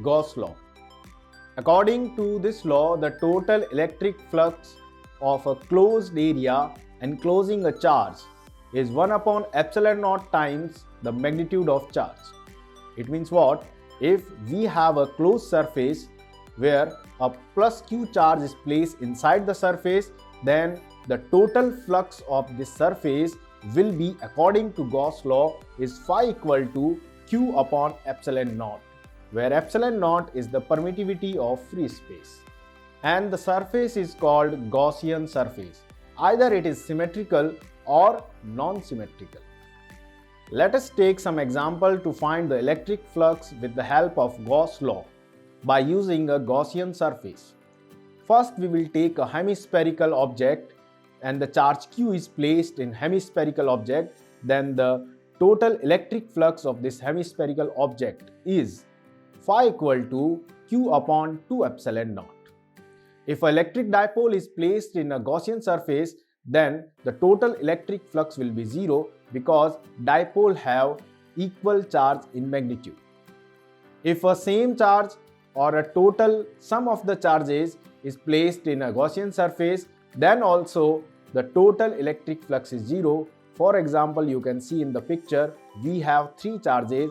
Gauss law. According to this law, the total electric flux of a closed area enclosing a charge is 1 upon epsilon naught times the magnitude of charge. It means what? If we have a closed surface where a plus q charge is placed inside the surface, then the total flux of this surface will be, according to Gauss law, is phi equal to q upon epsilon naught, where epsilon naught is the permittivity of free space. And the surface is called Gaussian surface. Either it is symmetrical or non-symmetrical. Let us take some example to find the electric flux with the help of Gauss law by using a Gaussian surface. First, we will take a hemispherical object and the charge q is placed in hemispherical object. Then the total electric flux of this hemispherical object is phi equal to q upon 2 epsilon naught. If an electric dipole is placed in a Gaussian surface, then the total electric flux will be 0 because dipole have equal charge in magnitude. If a same charge or a total sum of the charges is placed in a Gaussian surface, then also the total electric flux is 0. For example, you can see in the picture, we have 3 charges,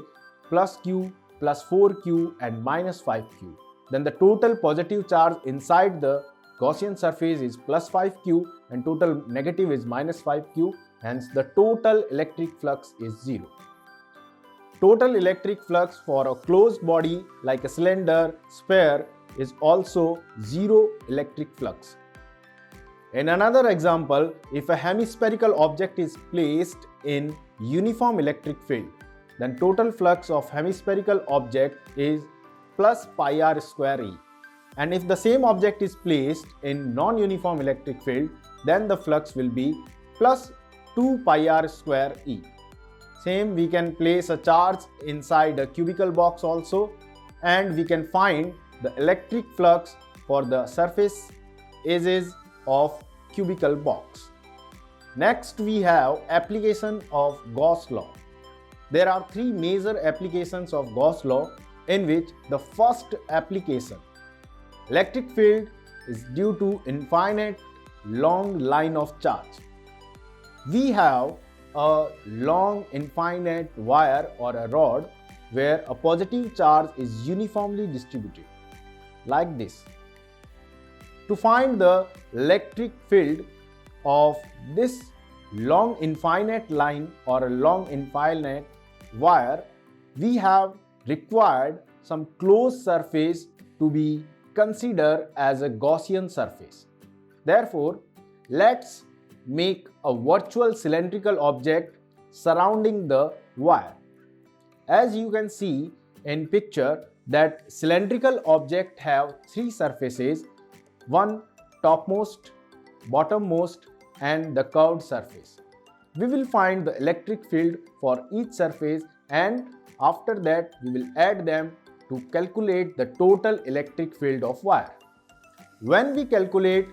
plus q, plus 4q and minus 5q. Then the total positive charge inside the Gaussian surface is plus 5q and total negative is minus 5q. Hence, the total electric flux is 0. Total electric flux for a closed body like a cylinder, sphere is also 0 electric flux. In another example, if a hemispherical object is placed in uniform electric field, then total flux of hemispherical object is plus pi r square E. And if the same object is placed in non-uniform electric field, then the flux will be plus 2 pi r square E. Same, we can place a charge inside a cubical box also, and we can find the electric flux for the surface edges of cubical box. Next, we have application of Gauss law. There are 3 major applications of Gauss law, in which the first application, electric field is due to infinite long line of charge. We have a long infinite wire or a rod where a positive charge is uniformly distributed, like this. To find the electric field of this long infinite line or a long infinite wire, we have required some closed surface to be considered as a Gaussian surface. Therefore, let's make a virtual cylindrical object surrounding the wire. As you can see in picture, that cylindrical object have 3 surfaces, one topmost, bottommost and the curved surface. We will find the electric field for each surface, and after that we will add them to calculate the total electric field of wire. When we calculate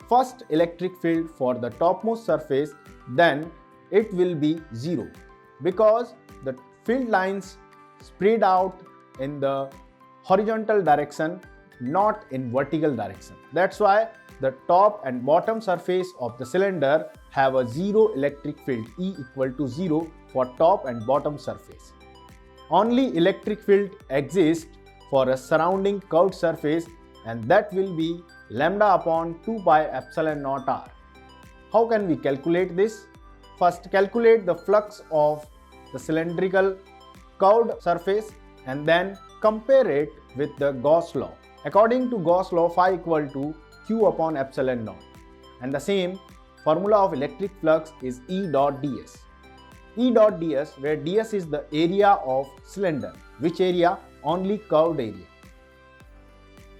first electric field for the topmost surface, then it will be 0 because the field lines spread out in the horizontal direction, not in vertical direction. That's why the top and bottom surface of the cylinder have a 0 electric field, E equal to 0 for top and bottom surface. Only electric field exists for a surrounding curved surface, and that will be lambda upon 2 pi epsilon naught r. How can we calculate this? First, calculate the flux of the cylindrical curved surface and then compare it with the Gauss law. According to Gauss law, phi equal to q upon epsilon naught, and the same formula of electric flux is E dot ds. E dot ds, where ds is the area of cylinder. Which area? Only curved area.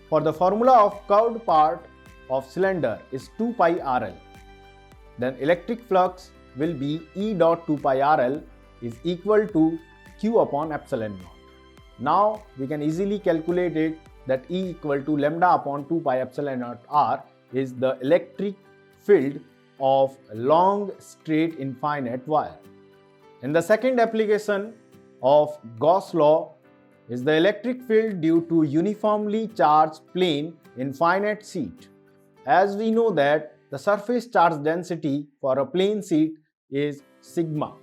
For the formula of curved part of cylinder is 2 pi rl. Then electric flux will be E dot 2 pi rl is equal to q upon epsilon naught. Now we can easily calculate it that E equal to lambda upon 2 pi epsilon naught r is the electric field of a long straight infinite wire. In the second application of Gauss law, is the electric field due to uniformly charged plane in finite sheet. As we know that the surface charge density for a plane sheet is sigma,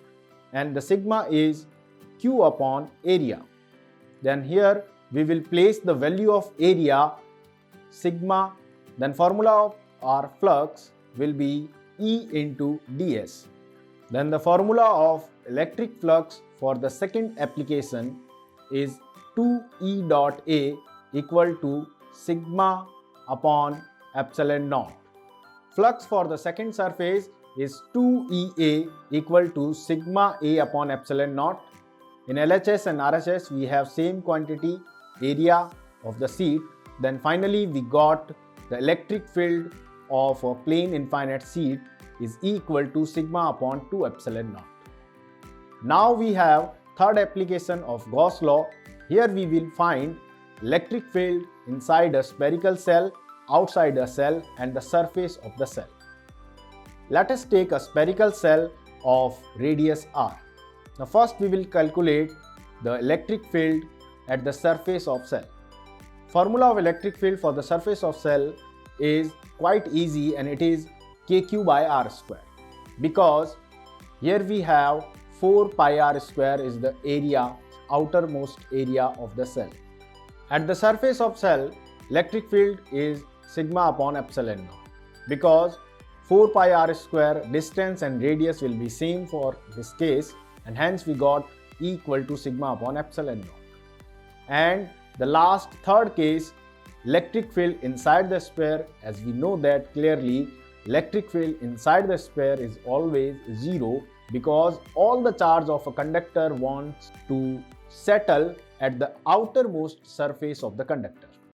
and the sigma is Q upon area. Then here we will place the value of area sigma, then formula of our flux will be E into ds. Then the formula of electric flux for the second application is 2E dot A equal to sigma upon epsilon naught. Flux for the second surface is 2EA equal to sigma A upon epsilon naught. In LHS and RHS we have same quantity area of the sheet. Then finally we got the electric field of a plane infinite sheet is equal to sigma upon 2 epsilon naught. Now we have third application of Gauss law. Here we will find electric field inside a spherical cell, outside a cell and the surface of the cell. Let us take a spherical cell of radius r. Now first we will calculate the electric field at the surface of cell. Formula of electric field for the surface of cell is quite easy and it is kq by r square, because here we have 4 pi r square is the area, outermost area of the cell. At the surface of cell, electric field is sigma upon epsilon naught, because 4 pi r square distance and radius will be same for this case, and hence we got E equal to sigma upon epsilon naught. And the last third case, electric field inside the sphere, as we know that clearly electric field inside the sphere is always zero, because all the charge of a conductor wants to settle at the outermost surface of the conductor.